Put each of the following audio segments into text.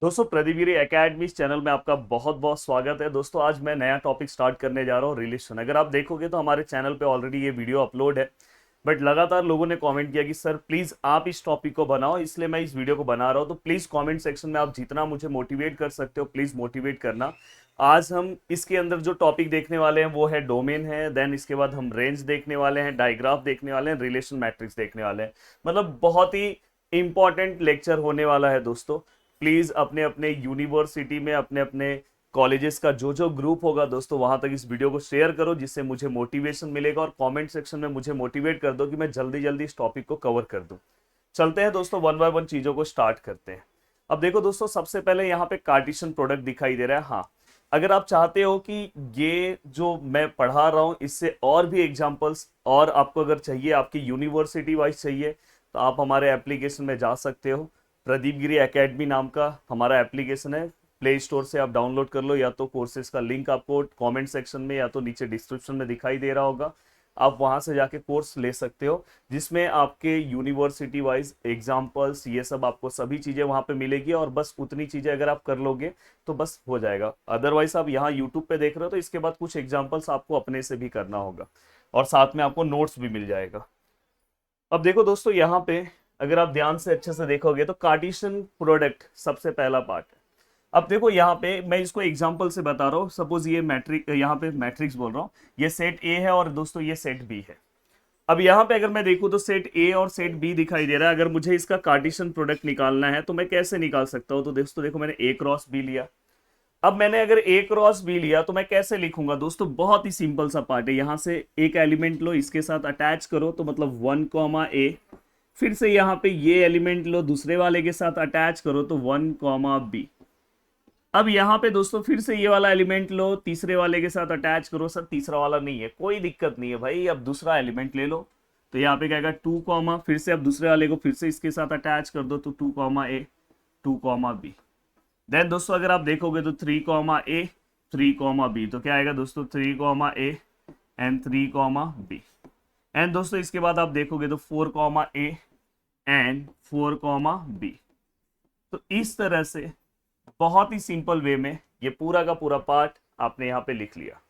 दोस्तों प्रदीप गिरी academy channel में आपका बहुत बहुत स्वागत है। दोस्तों आज मैं नया टॉपिक स्टार्ट करने जा रहा हूँ, रिलेशन। अगर आप देखोगे तो हमारे चैनल पे ऑलरेडी ये वीडियो अपलोड है, बट लगातार लोगों ने कमेंट किया कि सर प्लीज़ आप इस टॉपिक को बनाओ, इसलिए मैं इस वीडियो को बना रहा हूँ। तो प्लीज़ कमेंट सेक्शन में आप जितना मुझे मोटिवेट कर सकते हो प्लीज़ मोटिवेट करना। आज हम इसके अंदर जो टॉपिक देखने वाले हैं वो है डोमेन है, देन इसके बाद हम रेंज देखने वाले हैं, डायग्राफ देखने वाले हैं, रिलेशन मैट्रिक्स देखने वाले हैं। मतलब बहुत ही इंपॉर्टेंट लेक्चर होने वाला है दोस्तों। प्लीज़ अपने अपने यूनिवर्सिटी में, अपने अपने कॉलेजेस का जो जो ग्रुप होगा दोस्तों, वहां तक इस वीडियो को शेयर करो, जिससे मुझे मोटिवेशन मिलेगा। और कमेंट सेक्शन में मुझे मोटिवेट कर दो कि मैं जल्दी जल्दी इस टॉपिक को कवर कर दूं। चलते हैं दोस्तों, वन बाय वन चीज़ों को स्टार्ट करते हैं। अब देखो दोस्तों, सबसे पहले यहाँ पे कार्टेशियन प्रोडक्ट दिखाई दे रहा है। हाँ, अगर आप चाहते हो कि ये जो मैं पढ़ा रहा हूँ इससे और भी एग्जाम्पल्स और आपको अगर चाहिए, आपकी यूनिवर्सिटी वाइज चाहिए, तो आप हमारे एप्लीकेशन में जा सकते हो। प्रदीप गिरी एकेडमी नाम का हमारा एप्लीकेशन है, प्ले स्टोर से आप डाउनलोड कर लो, या तो कोर्सेज का लिंक आपको कमेंट सेक्शन में या तो नीचे डिस्क्रिप्शन में दिखाई दे रहा होगा। आप वहां से जाके कोर्स ले सकते हो, जिसमें आपके यूनिवर्सिटी वाइज एग्जाम्पल्स, ये सब आपको सभी चीज़ें वहां पे मिलेगी। और बस उतनी चीज़ें अगर आप कर लोगे तो बस हो जाएगा। अदरवाइज आप यहाँ यूट्यूब पे देख रहे हो तो इसके बाद कुछ एग्जाम्पल्स आपको अपने से भी करना होगा, और साथ में आपको नोट्स भी मिल जाएगा। अब देखो दोस्तों, यहाँ पे अगर आप ध्यान से अच्छे से देखोगे तो कार्टेशियन प्रोडक्ट सबसे पहला पार्ट है। अब देखो यहाँ पे मैं इसको एग्जांपल से बता रहा हूँ। सपोज ये मैट्रिक, यहाँ पे मैट्रिक्स बोल रहा हूँ, ये सेट ए है और दोस्तों ये सेट बी है। अब यहाँ पे अगर मैं देखूँ तो सेट ए और सेट बी दिखाई दे रहा है। अगर मुझे इसका कार्टेशियन प्रोडक्ट निकालना है तो मैं कैसे निकाल सकता हूँ? तो दोस्तों देखो, मैंने ए क्रॉस बी लिया। अब मैंने अगर ए क्रॉस बी लिया तो मैं कैसे लिखूंगा? दोस्तों बहुत ही सिंपल सा पार्ट है। यहाँ से एक एलिमेंट लो, इसके साथ अटैच करो, तो मतलब 1 ए। फिर से यहाँ पे ये एलिमेंट लो, दूसरे वाले के साथ अटैच करो, तो 1 बी। अब यहाँ पे दोस्तों फिर से ये वाला एलिमेंट लो, तीसरे वाले के साथ अटैच करो। सर तीसरा वाला नहीं है, कोई दिक्कत नहीं है भाई, अब दूसरा एलिमेंट ले लो। तो यहाँ पे क्या आएगा? 2 फिर से अब दूसरे वाले को फिर से इसके साथ अटैच कर दो, तो 2 ए 2 बी। देन दोस्तों अगर आप देखोगे तो 3 ए 3 बी, तो क्या आएगा दोस्तों? 3 ए एंड 3 बी। एंड दोस्तों इसके बाद आप देखोगे तो 4 ए एंड 4 बी। तो इस तरह से बहुत ही सिंपल वे में ये पूरा का पूरा पार्ट आपने यहाँ पे लिख लिया।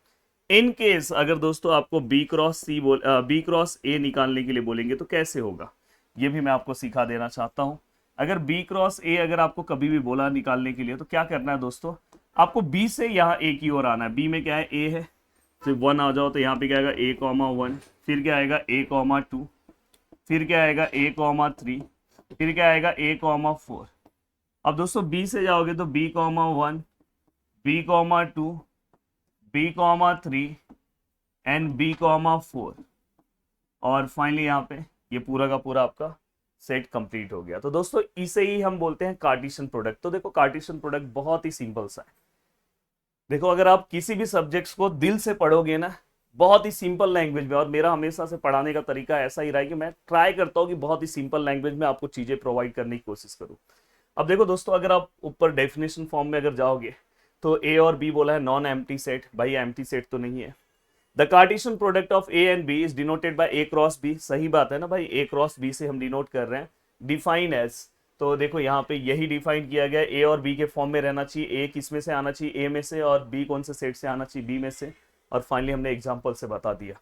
इन केस अगर दोस्तों आपको बी क्रॉस ए निकालने के लिए बोलेंगे तो कैसे होगा, ये भी मैं आपको सिखा देना चाहता हूँ। अगर बी क्रॉस ए अगर आपको कभी भी बोला निकालने के लिए तो क्या करना है दोस्तों? आपको बी से यहाँ ए की ओर आना है। बी में क्या है? ए है, तो 1 आ जाओ, तो यहाँ पे क्या आएगा? A, 1। फिर क्या आएगा? A, 2। फिर क्या आएगा? A, 3। फिर क्या आएगा? A, 4। अब दोस्तों बी से जाओगे तो B, 1, B, 2, B, 3 and B, 4। और फाइनली यहाँ पे ये पूरा का पूरा आपका सेट कंप्लीट हो गया। तो दोस्तों इसे ही हम बोलते हैं कार्टेशियन प्रोडक्ट। तो देखो कार्टेशियन प्रोडक्ट बहुत ही सिंपल सा है। देखो अगर आप किसी भी सब्जेक्ट्स को दिल से पढ़ोगे ना, बहुत ही सिंपल लैंग्वेज में, और मेरा हमेशा से पढ़ाने का तरीका ऐसा ही रहा है कि मैं ट्राई करता हूँ कि बहुत ही सिंपल लैंग्वेज में आपको चीजें प्रोवाइड करने की कोशिश करूँ। अब देखो दोस्तों, अगर आप ऊपर डेफिनेशन फॉर्म में अगर जाओगे तो ए और बी बोला है नॉन एम्प्टी सेट। भाई एम्प्टी सेट तो नहीं है। The Cartesian product of A and B is denoted by A cross B. सही बात है ना भाई, ए क्रॉस बी से हम डिनोट कर रहे हैं। डिफाइन एज, तो देखो यहाँ पे यही डिफाइन किया गया, ए और बी के फॉर्म में रहना चाहिए। ए किस में से आना चाहिए? ए में से। और बी कौन से सेट से आना चाहिए? बी में से। और फाइनली हमने एग्जाम्पल से बता दिया।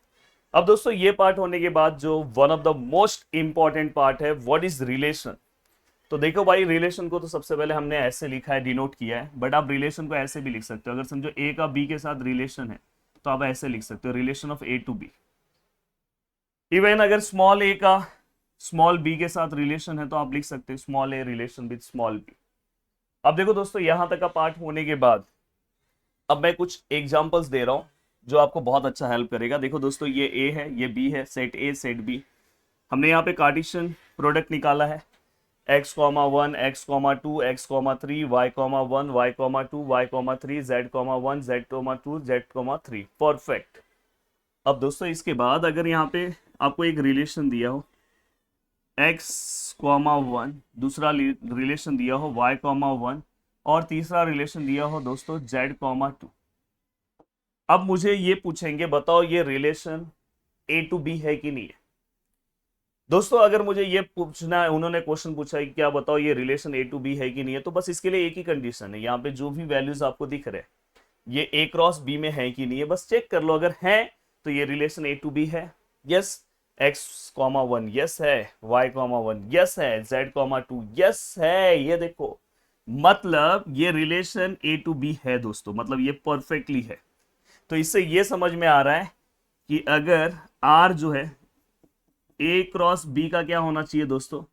अब दोस्तों ये पार्ट होने के बाद जो one of the most important part है, व्हाट इज रिलेशन। तो देखो भाई, रिलेशन को तो सबसे पहले हमने ऐसे लिखा है, डिनोट किया है, बट आप रिलेशन को ऐसे भी लिख सकते हो। अगर समझो ए का बी के साथ रिलेशन है तो आप ऐसे लिख सकते हो, relation of A to B. Even अगर स्मॉल ए का स्मॉल बी के साथ रिलेशन है तो आप लिख सकते हो small A relation with small B. अब देखो दोस्तों, यहां तक का पार्ट होने के बाद अब मैं कुछ एग्जांपल्स दे रहा हूं जो आपको बहुत अच्छा हेल्प करेगा। देखो दोस्तों, ये ए है, ये बी है, सेट ए सेट बी। हमने यहाँ पे कार्टेशियन प्रोडक्ट निकाला है, x, 1, x, 2, x, 3, y, 1, y, 2, y, 3, z, 1, z, 2, z, 3। Perfect. अब दोस्तों इसके बाद अगर यहाँ पे आपको एक रिलेशन दिया हो x, 1, दूसरा रिलेशन दिया हो y, 1, और तीसरा रिलेशन दिया हो दोस्तों z, 2। अब मुझे ये पूछेंगे, बताओ ये रिलेशन ए टू बी है कि नहीं है? दोस्तों अगर मुझे ये पूछना है, उन्होंने क्वेश्चन पूछा है कि क्या बताओ ये रिलेशन ए टू बी है कि नहीं है, तो बस इसके लिए एक ही कंडीशन है, यहाँ पे जो भी वैल्यूज आपको दिख रहे हैं ये ए क्रॉस बी में है कि नहीं है, बस चेक कर लो। अगर है तो ये रिलेशन ए टू बी है, yes. X comma one yes है, वाई कॉमा वन यस है, जेड कॉमा टू यस है, ये देखो मतलब ये रिलेशन ए टू बी है दोस्तों, मतलब ये परफेक्टली है। तो इससे ये समझ में आ रहा है कि अगर आर जो है ए क्रॉस बी का क्या होना चाहिए दोस्तों,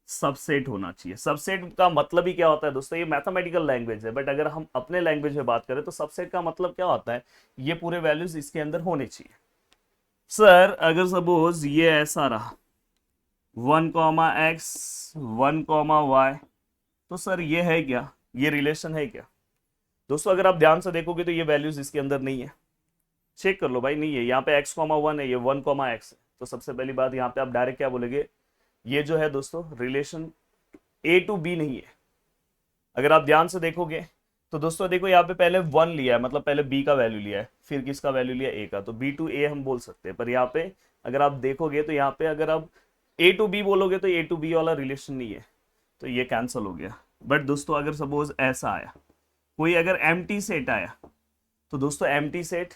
सबसेट होना चाहिए। सबसेट का मतलब ही क्या होता है दोस्तों, ये मैथमेटिकल लैंग्वेज है, बट अगर हम अपने लैंग्वेज में बात करें तो सबसेट का मतलब क्या होता है, ये पूरे वैल्यूज इसके अंदर होने चाहिए। सर अगर सपोज ये ऐसा रहा 1, x 1, तो सर ये है क्या, ये रिलेशन है क्या दोस्तों? अगर आप ध्यान से देखोगे तो ये वैल्यूज इसके अंदर नहीं है, चेक कर लो भाई, नहीं है। यहाँ पे x, 1 है, ये 1, x है, तो सबसे पहली बात यहाँ पे आप डायरेक्ट क्या बोलेंगे, ये जो है दोस्तों रिलेशन ए टू बी नहीं है। अगर आप ध्यान से देखोगे तो दोस्तों देखो यहाँ पे पहले 1 लिया है, मतलब पहले b का वैल्यू लिया है, फिर किसका वैल्यू लिया a का, तो b टू a हम बोल सकते हैं। पर यहाँ पे अगर आप देखोगे तो यहाँ पे अगर आप a टू b बोलोगे तो a टू b वाला रिलेशन नहीं है, तो ये कैंसिल हो गया। बट दोस्तों अगर सपोज ऐसा आया, कोई अगर एम्प्टी सेट आया, तो दोस्तों एम्प्टी सेट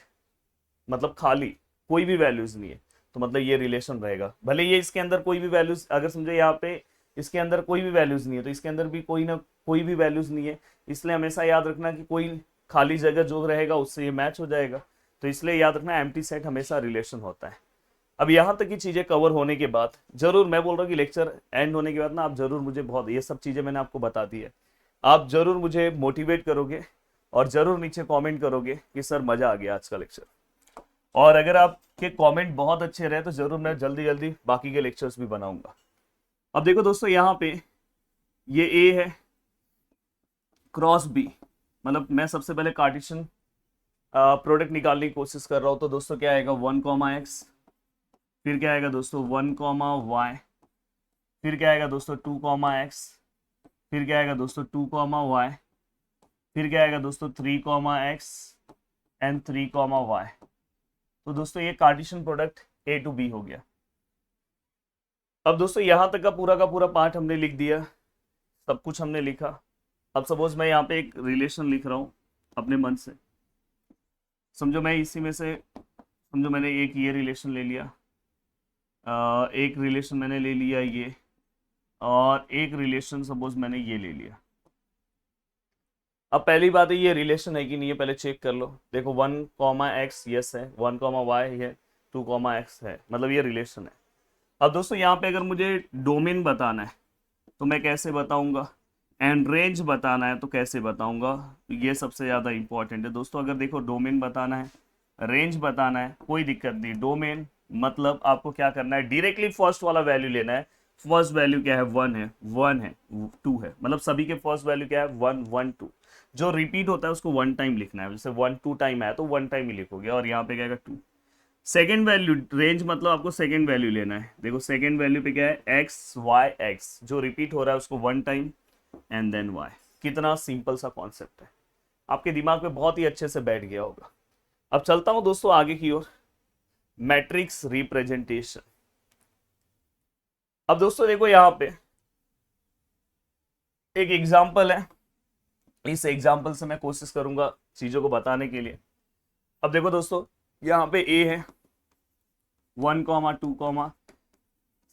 मतलब खाली, कोई भी वैल्यूज नहीं है, तो मतलब ये रिलेशन रहेगा। भले ये इसके अंदर कोई भी वैल्यूज, अगर समझो यहाँ पे इसके अंदर कोई भी वैल्यूज नहीं है, तो इसके अंदर भी कोई ना कोई भी वैल्यूज नहीं है, इसलिए हमेशा याद रखना कि कोई खाली जगह जो रहेगा उससे ये मैच हो जाएगा। तो इसलिए याद रखना एम्प्टी सेट हमेशा रिलेशन होता है। अब यहाँ तक की चीजें कवर होने के बाद जरूर मैं बोल रहा हूँ कि लेक्चर एंड होने के बाद ना आप जरूर मुझे बहुत, ये सब चीजें मैंने आपको बता दी है, आप जरूर मुझे मोटिवेट करोगे और जरूर नीचे कमेंट करोगे कि सर मजा आ गया आज का लेक्चर। और अगर आपके कमेंट बहुत अच्छे रहे तो जरूर मैं जल्दी जल्दी बाकी के लेक्चर्स भी बनाऊंगा। अब देखो दोस्तों यहाँ पे ये ए है क्रॉस बी, मतलब मैं सबसे पहले कार्टेशियन प्रोडक्ट निकालने की कोशिश कर रहा हूँ, तो दोस्तों क्या आएगा 1, x, फिर क्या आएगा दोस्तों 1, y, फिर क्या आएगा दोस्तों 2, x, फिर क्या आएगा दोस्तों 2, y, फिर क्या आएगा दोस्तों 3, x एंड 3, y। तो दोस्तों ये Cartesian product A to B हो गया। अब दोस्तों यहां तक का पूरा पार्ट हमने लिख दिया, सब कुछ हमने लिखा। अब सपोज मैं यहाँ पे एक रिलेशन लिख रहा हूँ अपने मन से, समझो मैं इसी में से, समझो मैंने एक ये रिलेशन ले लिया, एक रिलेशन मैंने ले लिया ये, और एक रिलेशन सपोज मैंने ये ले लिया। अब पहली बात है ये रिलेशन है कि नहीं है, पहले चेक कर लो। देखो 1, x यस है, 1, y है, 2, x है, मतलब ये रिलेशन है। अब दोस्तों यहाँ पे अगर मुझे डोमेन बताना है तो मैं कैसे बताऊंगा, एंड रेंज बताना है तो कैसे बताऊंगा, ये सबसे ज़्यादा इंपॉर्टेंट है दोस्तों। अगर देखो डोमेन बताना है, रेंज बताना है, कोई दिक्कत नहीं। डोमेन मतलब आपको क्या करना है, डायरेक्टली फर्स्ट वाला वैल्यू लेना है। फर्स्ट वैल्यू क्या है, 1 है, 1 है, 2 है, मतलब सभी के फर्स्ट वैल्यू क्या है 1, 1, 2। जो रिपीट होता है उसको 1 टाइम लिखना है, जैसे 1, 2 टाइम आया तो 1 टाइम ही लिखोगे, और यहाँ पे क्या आएगा 2। सेकेंड वैल्यू रेंज मतलब आपको सेकेंड वैल्यू लेना है। देखो सेकेंड वैल्यू पे क्या है एक्स वाई एक्स, जो रिपीट हो रहा है उसको 1 टाइम एंड देन वाई। कितना सिंपल सा कॉन्सेप्ट है, आपके दिमाग में बहुत ही अच्छे से बैठ गया होगा। अब चलता हूं दोस्तों आगे की ओर, मैट्रिक्स रिप्रेजेंटेशन। अब दोस्तों देखो यहां पे एक एग्जांपल है, इस एग्जांपल से मैं कोशिश करूंगा चीजों को बताने के लिए। अब देखो दोस्तों यहाँ पे ए है 1, 2,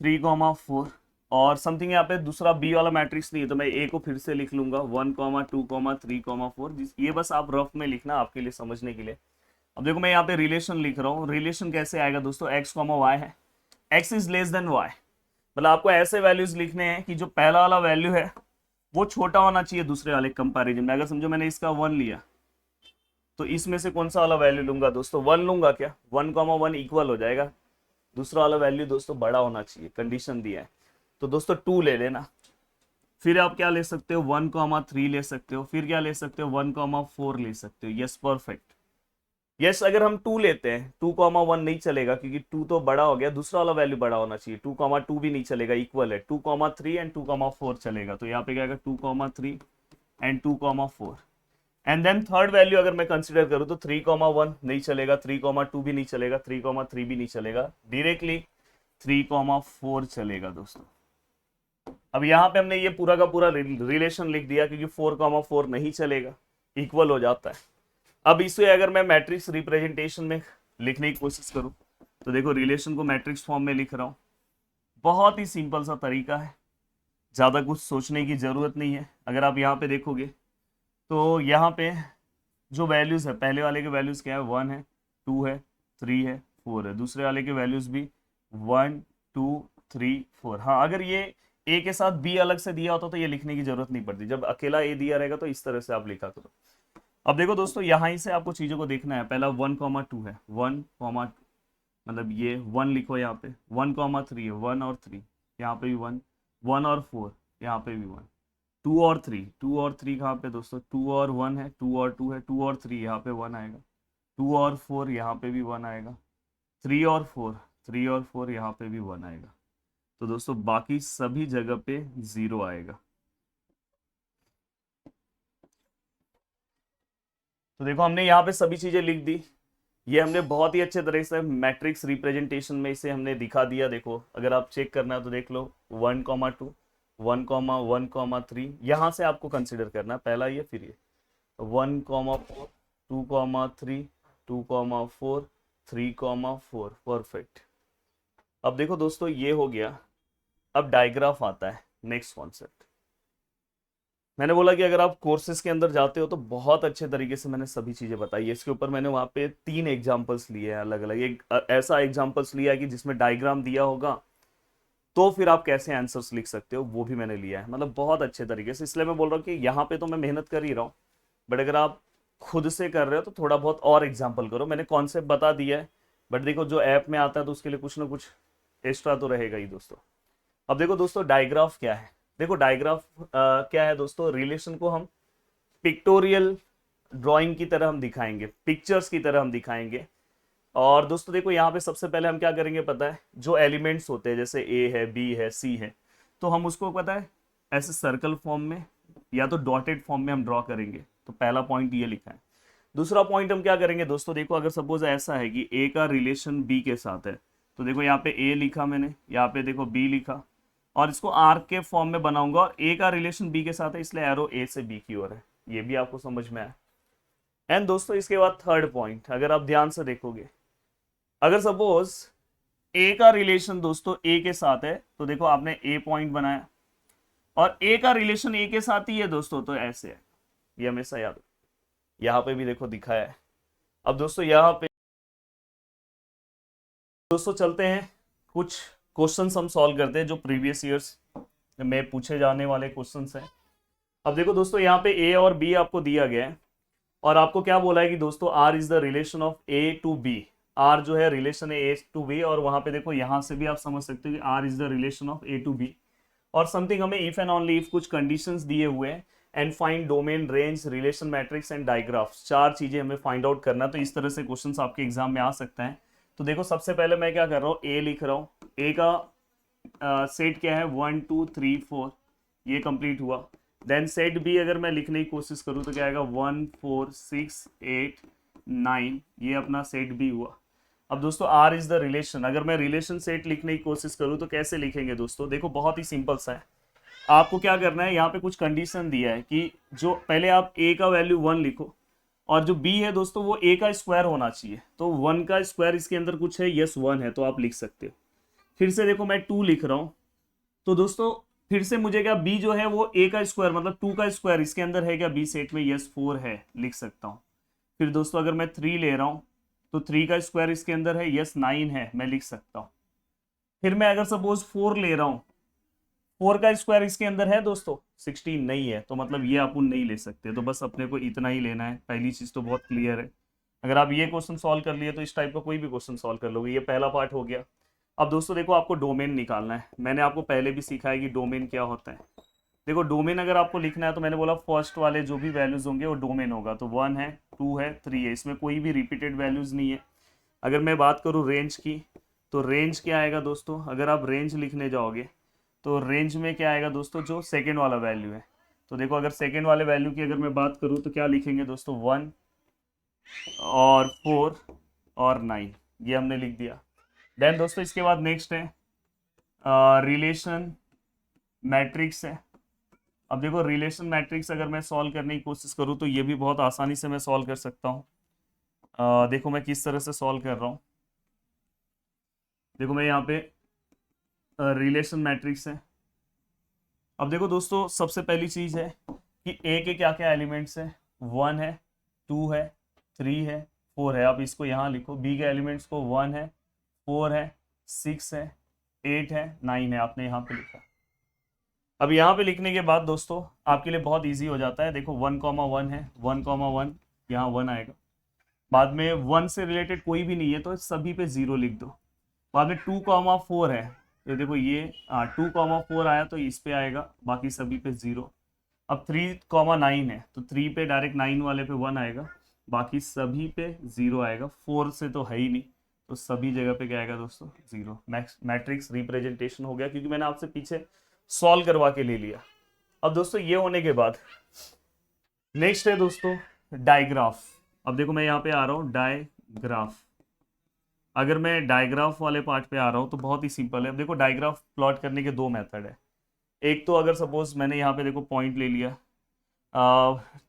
3, 4, और समथिंग यहाँ पे दूसरा बी वाला मैट्रिक्स नहीं है, तो मैं ए को फिर से लिख लूंगा 1, 2, 3, 4। ये बस आप रफ में लिखना आपके लिए समझने के लिए। अब देखो मैं यहाँ पे रिलेशन लिख रहा हूँ, रिलेशन कैसे आएगा दोस्तों, x, y है, x is less than y, मतलब आपको ऐसे वैल्यूज लिखने हैं कि जो पहला वाला वैल्यू है वो छोटा होना चाहिए दूसरे वाले कंपैरिजन में। अगर समझो मैंने इसका 1 लिया तो इसमें से कौन सा वाला वैल्यू लूंगा दोस्तों, 1 लूंगा क्या, 1, 1 इक्वल हो जाएगा, दूसरा वाला वैल्यू दोस्तों बड़ा होना चाहिए, कंडीशन दिया है। तो दोस्तों 2 ले लेना, फिर आप क्या ले सकते हो 1, 3 ले सकते हो, फिर क्या ले सकते हो 1, 4 ले सकते हो। Yes perfect, yes. अगर हम 2 लेते हैं 2, 1 नहीं चलेगा, क्योंकि 2 तो बड़ा हो गया, दूसरा वाला वैल्यू बड़ा होना चाहिए। 2, 2 भी नहीं चलेगा, इक्वल है। 2, 3 एंड 2, 4 चलेगा, तो यहाँ पे क्या आएगा 2, 3 and 2, 4। And then third value अगर मैं कंसिडर करूं तो 3, 1 नहीं चलेगा, 3, 2 भी नहीं चलेगा, 3, 3 भी नहीं चलेगा। डायरेक्टली 3,4 चलेगा दोस्तों। अब यहाँ पे हमने ये पूरा का पूरा रिलेशन लिख दिया क्योंकि 4,4 नहीं चलेगा, इक्वल हो जाता है। अब इसे अगर मैं मैट्रिक्स रिप्रेजेंटेशन में लिखने की कोशिश करूं तो देखो रिलेशन को मैट्रिक्स फॉर्म में लिख रहा हूं। बहुत ही सिंपल सा तरीका है, ज़्यादा कुछ सोचने की ज़रूरत नहीं है। अगर आप यहाँ पे देखोगे तो यहाँ पे जो वैल्यूज़ है, पहले वाले के वैल्यूज़ क्या है, 1 है, 2 है, 3 है, 4 है। दूसरे वाले के वैल्यूज़ भी 1 2 3 4। हाँ, अगर ये ए के साथ बी अलग से दिया होता तो ये लिखने की जरूरत नहीं पड़ती। जब अकेला ए दिया रहेगा तो इस तरह से आप लिखा करो। अब देखो दोस्तों, यहाँ ही से आपको चीज़ों को देखना है। पहला 1,2 है, 1, मतलब ये 1 लिखो यहाँ पे, 1,3 है, 1 और 3, यहाँ पे भी 1, 1 और 4, यहाँ पे भी 1, 2 और 3, 2 और 3 कहाँ पे दोस्तों, 2 और 1 है, 2 और 2 है, 2 और 3 यहाँ पे 1 आएगा, 2 और 4 यहाँ पे भी 1 आएगा, 3 और 4, 3 और 4 यहाँ पे भी 1 आएगा। तो दोस्तों बाकी सभी जगह पे 0 आएगा। तो देखो हमने यहाँ पे सभी चीजें लिख दी। ये हमने बहुत ही अच्छे तरह से मैट्रिक्स रिप्रेजेंटेशन में इसे हमने दिखा दिया। देखो अगर आप चेक करना है तो देख लो, 1,2, 1,1,3, यहाँ से आपको कंसिडर करना है, पहला ये फिर ये 1,4, 2,3, 2,4, 3,4, परफेक्ट। अब देखो दोस्तों ये हो गया। अब डायग्राफ आता है, नेक्स्ट कॉन्सेप्ट। मैंने बोला कि अगर आप कोर्सेज के अंदर जाते हो तो बहुत अच्छे तरीके से मैंने सभी चीज़ें बताई है। इसके ऊपर मैंने वहाँ पे 3 एग्जाम्पल्स लिए हैं अलग अलग। एक ऐसा एग्जाम्पल्स लिया है कि जिसमें डायग्राम दिया होगा तो फिर आप कैसे आंसर्स लिख सकते हो, वो भी मैंने लिया है, मतलब बहुत अच्छे तरीके से। इसलिए मैं बोल रहा हूँ कि यहाँ पे तो मैं मेहनत कर ही रहा हूँ, बट अगर आप खुद से कर रहे हो तो थोड़ा बहुत और एग्जाम्पल करो। मैंने कॉन्सेप्ट बता दिया है, बट देखो जो ऐप में आता है तो उसके लिए कुछ ना कुछ एक्स्ट्रा तो रहेगा ही दोस्तों। अब देखो दोस्तों डायग्राफ क्या है। देखो डायग्राफ क्या है दोस्तों, रिलेशन को हम पिक्टोरियल ड्राइंग की तरह हम दिखाएंगे, पिक्चर्स की तरह हम दिखाएंगे। और दोस्तों देखो यहाँ पे सबसे पहले हम क्या करेंगे पता है, जो एलिमेंट्स होते हैं जैसे ए है, बी है, सी है, तो हम उसको पता है ऐसे सर्कल फॉर्म में या तो डॉटेड फॉर्म में हम ड्रॉ करेंगे। तो पहला पॉइंट ये लिखा है। दूसरा पॉइंट हम क्या करेंगे दोस्तों, देखो अगर सपोज ऐसा है कि ए का रिलेशन बी के साथ है, तो देखो यहाँ पे ए लिखा मैंने, यहाँ पे देखो बी लिखा, और इसको आर्क के फॉर्म में बनाऊंगा, और ए का रिलेशन बी के साथ है इसलिए एरो ए से बी की ओर है। ये भी आपको समझ में आया। एंड दोस्तों इसके बाद थर्ड पॉइंट, अगर आप ध्यान से देखोगे, अगर सपोज ए का रिलेशन दोस्तों ए के साथ है, तो देखो आपने ए पॉइंट बनाया, और ए का रिलेशन ए के साथ ही है दोस्तों, तो ऐसे है, ये हमेशा याद। यहाँ पे भी देखो दिखाया है। अब दोस्तों यहाँ पे दोस्तों चलते हैं, कुछ क्वेश्चंस हम सॉल्व करते हैं जो प्रीवियस ईयर्स में पूछे जाने वाले क्वेश्चंस हैं। अब देखो दोस्तों यहाँ पे ए और बी आपको दिया गया है, और आपको क्या बोला है कि दोस्तों R is the relation of A to B. R जो है रिलेशन है ए टू बी, और वहां पे देखो यहाँ से भी आप समझ सकते हो कि R is the relation of A to B. और समथिंग हमें इफ एंड ओनली इफ कुछ कंडीशंस दिए हुए हैं, and find domain, range, relation matrix and digraphs. 4 चीजें हमें फाइंड आउट करना। तो इस तरह से क्वेश्चंस आपके एग्जाम में आ सकता है। तो देखो सबसे पहले मैं क्या कर रहा हूँ, ए लिख रहा हूँ। ए का सेट क्या है, 1 2 3 4, ये कंप्लीट हुआ। देन सेट बी अगर मैं लिखने की कोशिश करूँ तो क्या आएगा, 1 4 6 8 9, ये अपना सेट बी हुआ। अब दोस्तों आर इज द रिलेशन, अगर मैं रिलेशन सेट लिखने की कोशिश करूँ तो कैसे लिखेंगे दोस्तों, देखो बहुत ही सिंपल सा है। आपको क्या करना है, यहाँ पे कुछ कंडीशन दिया है कि जो पहले आप ए का वैल्यू 1 लिखो, और जो बी है दोस्तों वो ए का स्क्वायर होना चाहिए। तो 1 का स्क्वायर इसके अंदर कुछ है, यस 1 है, तो आप लिख सकते हो। फिर से देखो मैं 2 लिख रहा हूँ, तो दोस्तों फिर से मुझे क्या, बी जो है वो ए का स्क्वायर मतलब 2 का स्क्वायर इसके अंदर है क्या, बी सेट में, यस 4 है, लिख सकता हूँ। फिर दोस्तों अगर मैं 3 ले रहा हूँ तो 3 का स्क्वायर इसके अंदर है, यस 9 है, मैं लिख सकता हूँ। फिर मैं अगर सपोज 4 ले रहा हूँ, 4 का स्क्वायर इसके अंदर है दोस्तों, 16 नहीं है, तो मतलब ये अपन नहीं ले सकते। तो बस अपने को इतना ही लेना है। पहली चीज तो बहुत क्लियर है। अगर आप ये क्वेश्चन सॉल्व कर लिए तो इस टाइप का कोई भी क्वेश्चन सॉल्व कर लोगे। ये पहला पार्ट हो गया। अब दोस्तों देखो आपको डोमेन निकालना है। मैंने आपको पहले भी सिखाया कि डोमेन क्या होता है। देखो डोमेन अगर आपको लिखना है तो मैंने बोला फर्स्ट वाले जो भी वैल्यूज होंगे वो डोमेन होगा। तो 1 है, 2 है, 3 है, इसमें कोई भी रिपीटेड वैल्यूज नहीं है। अगर मैं बात करूँ रेंज की, तो रेंज क्या आएगा दोस्तों, अगर आप रेंज लिखने जाओगे तो रेंज में क्या आएगा दोस्तों, जो सेकेंड वाला वैल्यू है। तो देखो अगर सेकेंड वाले वैल्यू की अगर मैं बात करूँ तो क्या लिखेंगे दोस्तों, 1 और 4 और 9, ये हमने लिख दिया। देन दोस्तों इसके बाद नेक्स्ट है रिलेशन मैट्रिक्स है। अब देखो रिलेशन मैट्रिक्स अगर मैं सॉल्व करने की कोशिश करूँ तो ये भी बहुत आसानी से मैं सॉल्व कर सकता हूँ। देखो मैं किस तरह से सॉल्व कर रहा हूँ। देखो मैं यहाँ पे रिलेशन मैट्रिक्स है। अब देखो दोस्तों सबसे पहली चीज है कि ए के क्या क्या एलिमेंट्स है, 1 है, 2 है, 3 है, 4 है। आप इसको यहाँ लिखो। बी के एलिमेंट्स को 1 है, 4 है, 6 है, 8 है, 9 है। आपने यहाँ पे लिखा। अब यहाँ पे लिखने के बाद दोस्तों आपके लिए बहुत इजी हो जाता है। देखो 1,1 है, 1,1 यहाँ 1 आएगा। बाद में 1 से रिलेटेड कोई भी नहीं है तो सभी पे 0 लिख दो। बाद में 2,4 है तो देखो ये 2,4 आया तो इस पे आएगा, बाकी सभी पे 0। अब 3,9 है तो 3 पे डायरेक्ट 9 वाले पे 1 आएगा, बाकी सभी पे 0 आएगा। 4 से तो है ही नहीं तो सभी जगह पे क्या आएगा दोस्तों, 0। मैट्रिक्स रिप्रेजेंटेशन हो गया क्योंकि मैंने आपसे पीछे सॉल्व करवा के ले लिया। अब दोस्तों ये होने के बाद नेक्स्ट है दोस्तों डायग्राफ। अब देखो मैं यहाँ पे आ रहा हूँ डायग्राफ। अगर मैं डायग्राफ वाले पार्ट पे आ रहा हूँ तो बहुत ही सिंपल है। अब देखो डायग्राफ प्लॉट करने के 2 मेथड है। एक तो अगर सपोज मैंने यहाँ पे देखो पॉइंट ले लिया,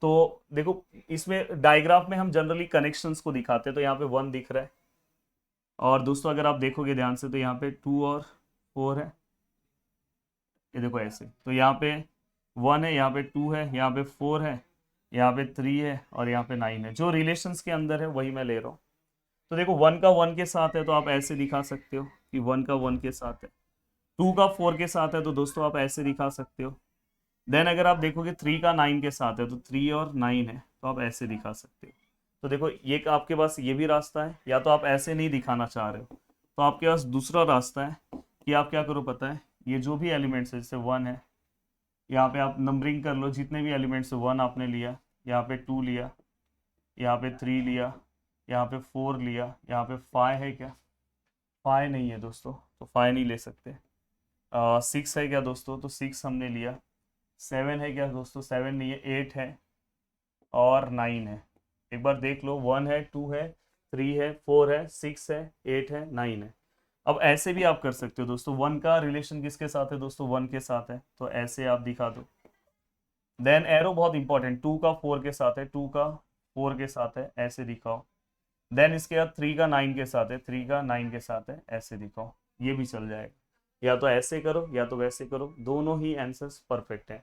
तो देखो इसमें डायग्राफ में हम जनरली कनेक्शंस को दिखाते हैं तो यहाँ पे 1 दिख रहा है। और दोस्तों अगर आप देखोगे ध्यान से तो यहाँ पे 2 और 4 है। ये देखो ऐसे तो यहाँ पे 1 है, यहाँ पे 2 है, यहाँ पे 4 है, यहाँ पे 3 है और यहाँ पे 9 है। जो रिलेशंस के अंदर है वही मैं ले रहा हूँ। तो देखो 1 का 1 के साथ है तो आप ऐसे दिखा सकते हो कि 1 का 1 के साथ है। 2 का 4 के साथ है तो दोस्तों आप ऐसे दिखा सकते हो। देन अगर आप देखोगे 3 का 9 के साथ है तो 3 और 9 है तो आप ऐसे दिखा सकते हो। तो देखो ये आपके पास ये भी रास्ता है, या तो आप ऐसे नहीं दिखाना चाह रहे हो तो आपके पास दूसरा रास्ता है कि आप क्या करो पता है, ये जो भी एलिमेंट्स है जैसे 1 है, यहाँ पे आप नंबरिंग कर लो। जितने भी एलिमेंट्स 1 आपने लिया, यहाँ पे 2 लिया, यहाँ पे 3 लिया, यहाँ पे 4 लिया, यहाँ पे 5 है क्या, 5 नहीं है दोस्तों तो 5 नहीं ले सकते। 6 है क्या दोस्तों, तो 6 हमने लिया। 7 है क्या दोस्तों, 7 नहीं है। 8 है और 9 है। एक बार देख लो, 1 है, 2 है, 3 है, 4 है, 6 है, 8 है, 9 है। अब ऐसे भी आप कर सकते हो दोस्तों। 1 का रिलेशन किसके साथ है दोस्तों, 1 के साथ है तो ऐसे आप दिखा दो। देन एरो बहुत इंपॉर्टेंट, 2 का 4 के साथ है, 2 का 4 के साथ है, ऐसे दिखाओ। देन इसके बाद 3 का 9 के साथ है, 3 का 9 के साथ है, ऐसे दिखाओ। ये भी चल जाएगा। या तो ऐसे करो या तो वैसे करो, दोनों ही आंसर्स परफेक्ट हैं।